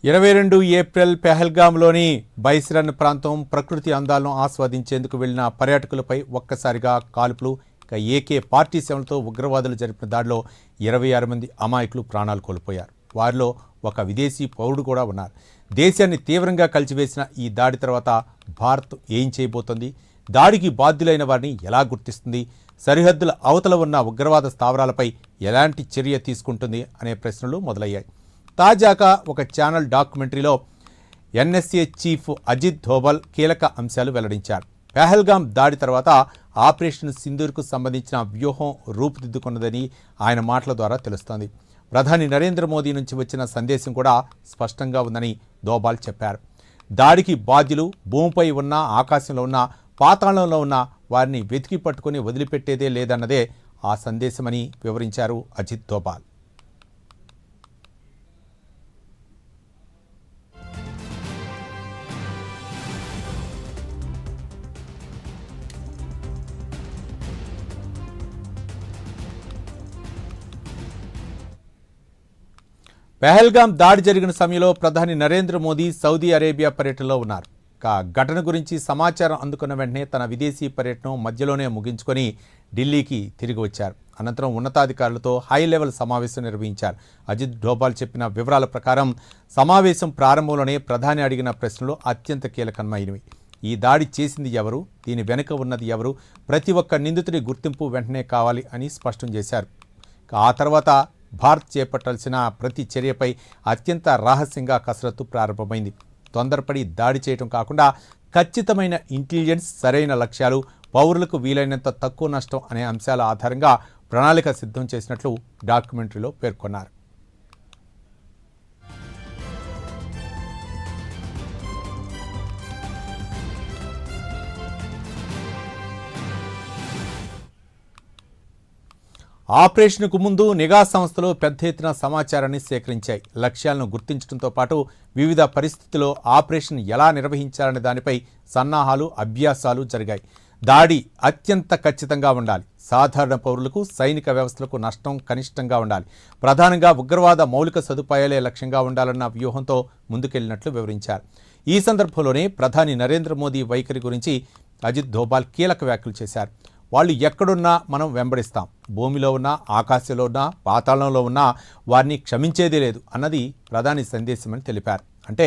22 April పెహల్గాంలోని బైస్రన్ ప్రాంతం ప్రకృతి అందాలను ఆస్వాదించేందుకు వెళ్లిన పర్యాటకులపై ఒక్కసారిగా కాల్పులు, AK-47తో ఉగ్రవాదులు జరిపిన దాడిలో 26 మంది అమాయకులు ప్రాణాలు కోల్పోయారు. వారిలో ఒక విదేశీ పౌరుడు కూడా ఉన్నారు. దేశాన్ని తీవ్రంగా కలిచివేసిన ఈ దాడి తర్వాత భారత్ ఏం చేయబోతోంది? దాడికి బాధ్యులైన వారిని ఎలా గుర్తిస్తుంది? సరిహద్దుల అవతల ఉన్న ఉగ్రవాద స్థావరాలపై ఎలాంటి చర్య తీసుకుంటుంది అనే ప్రశ్నలు మొదలయ్యాయి. తాజాగా ఒక ఛానల్ డాక్యుమెంటరీలో NSA చీఫ్ అజిత్ ధోవల్ కీలక అంశాలు వెల్లడించారు. పెహల్గాం దాడి తర్వాత ఆపరేషన్ సింధూర్కు సంబంధించిన వ్యూహం రూపుదిద్దుకున్నదని ఆయన మాటల ద్వారా తెలుస్తోంది. ప్రధాని నరేంద్ర మోదీ నుంచి వచ్చిన సందేశం కూడా స్పష్టంగా ఉందని ధోబాల్ చెప్పారు. దాడికి బాధ్యులు భూమిపై ఉన్న, ఆకాశంలో ఉన్న, పాతాళంలో ఉన్న వారిని వెతికి పట్టుకుని వదిలిపెట్టేదే లేదన్నదే ఆ సందేశమని వివరించారు అజిత్ ధోబాల్. పెహల్గాం దాడి జరిగిన సమయంలో ప్రధాని నరేంద్ర మోదీ సౌదీ అరేబియా పర్యటనలో ఉన్నారు. ఘటన గురించి సమాచారం అందుకున్న వెంటనే తన విదేశీ పర్యటన మధ్యలోనే ముగించుకొని ఢిల్లీకి తిరిగి వచ్చారు. అనంతరం ఉన్నతాధికారులతో హై లెవెల్ సమావేశం నిర్వహించారు. అజిత్ ధోబాల్ చెప్పిన వివరాల ప్రకారం సమావేశం ప్రారంభంలోనే ప్రధాని అడిగిన ప్రశ్నలు అత్యంత కీలకమైనవి. ఈ దాడి చేసింది ఎవరు? దీని వెనుక ఉన్నది ఎవరు? ప్రతి ఒక్క నిందితుడి గుర్తింపు వెంటనే కావాలి అని స్పష్టం చేశారు. ఆ తర్వాత భారత్ చేపట్టాల్సిన ప్రతి చర్యపై అత్యంత రహస్యంగా కసరత్తు ప్రారంభమైంది. తొందరపడి దాడి చేయడం కాకుండా ఖచ్చితమైన ఇంటెలిజెన్స్, సరైన లక్ష్యాలు, పౌరులకు వీలైనంత తక్కువ నష్టం అనే అంశాల ఆధారంగా ప్రణాళిక సిద్ధం చేసినట్లు డాక్యుమెంటరీలో పేర్కొన్నారు. ఆపరేషన్కు ముందు నిఘా సంస్థలు పెద్ద ఎత్తున సమాచారాన్ని సేకరించాయి. లక్ష్యాలను గుర్తించడంతో పాటు వివిధ పరిస్థితుల్లో ఆపరేషన్ ఎలా నిర్వహించాలనే దానిపై సన్నాహాలు, అభ్యాసాలు జరిగాయి. దాడి అత్యంత ఖచ్చితంగా ఉండాలి. సాధారణ పౌరులకు, సైనిక వ్యవస్థలకు నష్టం కనిష్టంగా ఉండాలి. ప్రధానంగా ఉగ్రవాద మౌలిక సదుపాయాలే లక్ష్యంగా ఉండాలన్న వ్యూహంతో ముందుకెళ్లినట్లు వివరించారు. ఈ సందర్భంలోనే ప్రధాని నరేంద్ర మోదీ వైఖరి గురించి అజిత్ ధోబాల్ కీలక వ్యాఖ్యలు చేశారు. వాళ్ళు ఎక్కడున్నా మనం వెంబడిస్తాం. భూమిలో ఉన్నా, ఆకాశంలో ఉన్నా, పాతాళంలో ఉన్నా వారిని క్షమించేదే లేదు అన్నది ప్రధాని సందేశమని తెలిపారు. అంటే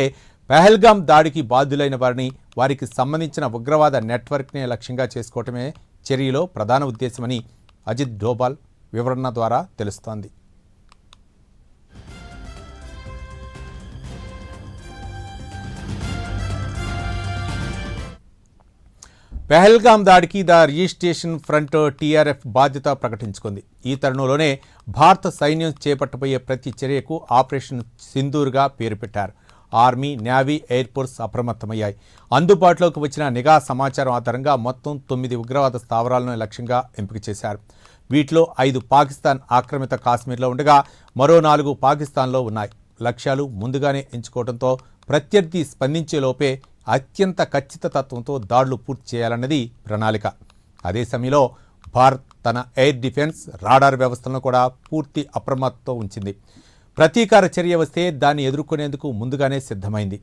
పెహల్గాం దాడికి బాధ్యులైన వారిని, వారికి సంబంధించిన ఉగ్రవాద నెట్వర్క్నే లక్ష్యంగా చేసుకోవటమే చర్యలో ప్రధాన ఉద్దేశమని అజిత్ ధోబాల్ వివరణ ద్వారా తెలుస్తోంది. పెహల్గాం దాడికి ద రిజిస్ట్రేషన్ ఫ్రంట్ TRF బాధ్యత ప్రకటించుకుంది. ఈ తరుణంలోనే భారత సైన్యం చేపట్టబోయే ప్రతి చర్యకు ఆపరేషన్ సింధూర్గా పేరు పెట్టారు. ఆర్మీ, నేవీ, ఎయిర్ ఫోర్స్ అప్రమత్తమయ్యాయి. అందుబాటులోకి వచ్చిన నిఘా సమాచారం ఆధారంగా మొత్తం 9 ఉగ్రవాద స్థావరాలను లక్ష్యంగా ఎంపిక చేశారు. వీటిలో 5 పాకిస్తాన్ ఆక్రమిత కాశ్మీర్లో ఉండగా మరో 4 పాకిస్తాన్లో ఉన్నాయి. లక్ష్యాలు ముందుగానే ఎంచుకోవడంతో ప్రత్యర్థి స్పందించేలోపే అత్యంత ఖచ్చితత్వంతో దాడులు పూర్తి చేయాలన్నది ప్రణాళిక. అదే సమయంలో భారత్ తన ఎయిర్ డిఫెన్స్, రాడార్ వ్యవస్థలను కూడా పూర్తి అప్రమత్తంతో ఉంచింది. ప్రతీకార చర్య వస్తే దాన్ని ఎదుర్కొనేందుకు ముందుగానే సిద్ధమైంది.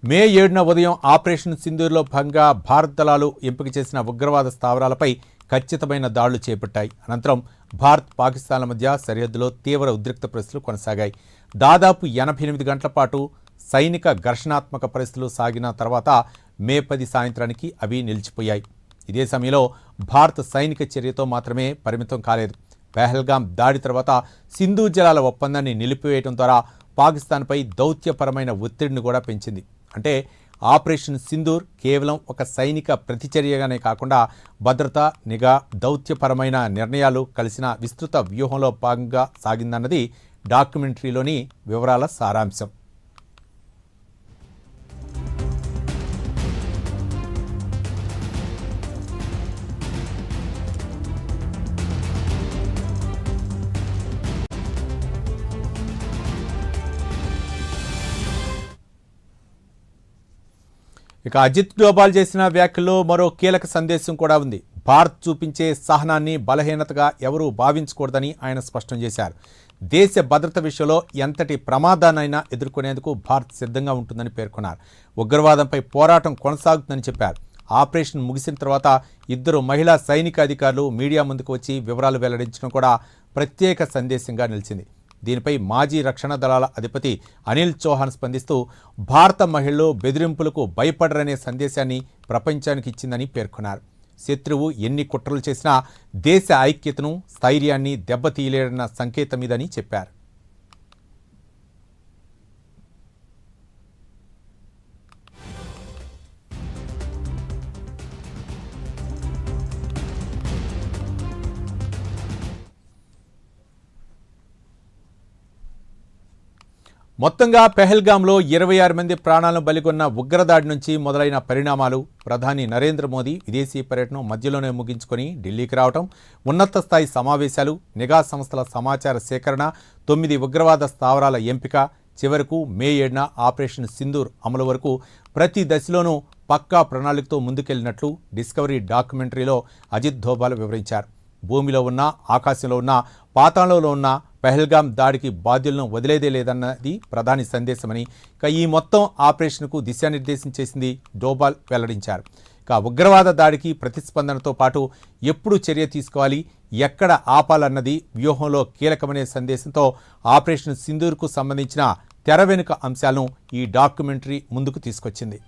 మే 7న ఉదయం ఆపరేషన్ సింధూర్లో భాగంగా భారత్ దళాలు ఎంపిక చేసిన ఉగ్రవాద స్థావరాలపై ఖచ్చితమైన దాడులు చేపట్టాయి. అనంతరం భారత్, పాకిస్తాన్ల మధ్య సరిహద్దులో తీవ్ర ఉద్రిక్త పరిస్థితులు కొనసాగాయి. దాదాపు 88 గంటల పాటు సైనిక ఘర్షణాత్మక పరిస్థితులు సాగిన తర్వాత మే 10 సాయంత్రానికి అవి నిలిచిపోయాయి. ఇదే సమయంలో భారత సైనిక చర్యతో మాత్రమే పరిమితం కాలేదు. పెహల్గాం దాడి తర్వాత సింధు జలాల ఒప్పందాన్ని నిలిపివేయడం ద్వారా పాకిస్తాన్పై దౌత్యపరమైన ఒత్తిడిని కూడా పెంచింది. అంటే ఆపరేషన్ సింధూర్ కేవలం ఒక సైనిక ప్రతిచర్యగానే కాకుండా భద్రత, నిఘా, దౌత్యపరమైన నిర్ణయాలు కలిసిన విస్తృత వ్యూహంలో భాగంగా సాగిందన్నది డాక్యుమెంటరీలోని వివరాల సారాంశం. ఇక అజిత్ డోబాల్ చేసిన వ్యాఖ్యల్లో మరో కీలక సందేశం కూడా ఉంది. భారత్ చూపించే సహనాన్ని బలహీనతగా ఎవరూ భావించకూడదని ఆయన స్పష్టం చేశారు. దేశ భద్రత విషయంలో ఎంతటి ప్రమాదాన్నైనా ఎదుర్కొనేందుకు భారత్ సిద్ధంగా ఉంటుందని పేర్కొన్నారు. ఉగ్రవాదంపై పోరాటం కొనసాగుతుందని చెప్పారు. ఆపరేషన్ ముగిసిన తర్వాత ఇద్దరు మహిళా సైనిక అధికారులు మీడియా ముందుకు వచ్చి వివరాలు వెల్లడించడం కూడా ప్రత్యేక సందేశంగా నిలిచింది. దీనిపై మాజీ రక్షణ దళాల అధిపతి అనిల్ చౌహాన్ స్పందిస్తూ భారత మహిళలు బెదిరింపులకు భయపడరనే సందేశాన్ని ప్రపంచానికి ఇచ్చిందని పేర్కొన్నారు. శత్రువు ఎన్ని కుట్రలు చేసినా దేశ ఐక్యతను, స్థైర్యాన్ని దెబ్బతీయలేరన్న సంకేతమిదని చెప్పారు. మొత్తంగా పెహల్గాంలో 26 మంది ప్రాణాలను బలిగొన్న ఉగ్రదాడి నుంచి మొదలైన పరిణామాలు, ప్రధాని నరేంద్ర మోదీ విదేశీ పర్యటన మధ్యలోనే ముగించుకొని ఢిల్లీకి రావటం, ఉన్నత స్థాయి సమావేశాలు, నిఘా సంస్థల సమాచార సేకరణ, 9 ఉగ్రవాద స్థావరాల ఎంపిక, చివరకు మే 7న ఆపరేషన్ సింధూర్ అమలు వరకు ప్రతి దశలోనూ పక్కా ప్రణాళికతో ముందుకెళ్లినట్లు డిస్కవరీ డాక్యుమెంటరీలో అజిత్ డోబాల్ వివరించారు. భూమిలో ఉన్న, ఆకాశంలో ఉన్న, పాతాళంలో ఉన్న పెహల్గాం దాడికి బాధ్యులను వదిలేదే లేదన్నది ప్రధాని సందేశమని, ఈ మొత్తం ఆపరేషన్కు దిశానిర్దేశం చేసింది డోబాల్ వెల్లడించారు. ఉగ్రవాద దాడికి ప్రతిస్పందనతో పాటు ఎప్పుడు చర్య తీసుకోవాలి, ఎక్కడ ఆపాలన్నది వ్యూహంలో కీలకమనే సందేశంతో ఆపరేషన్ సింధూర్కు సంబంధించిన తెర వెనుక అంశాలను ఈ డాక్యుమెంటరీ ముందుకు తీసుకొచ్చింది.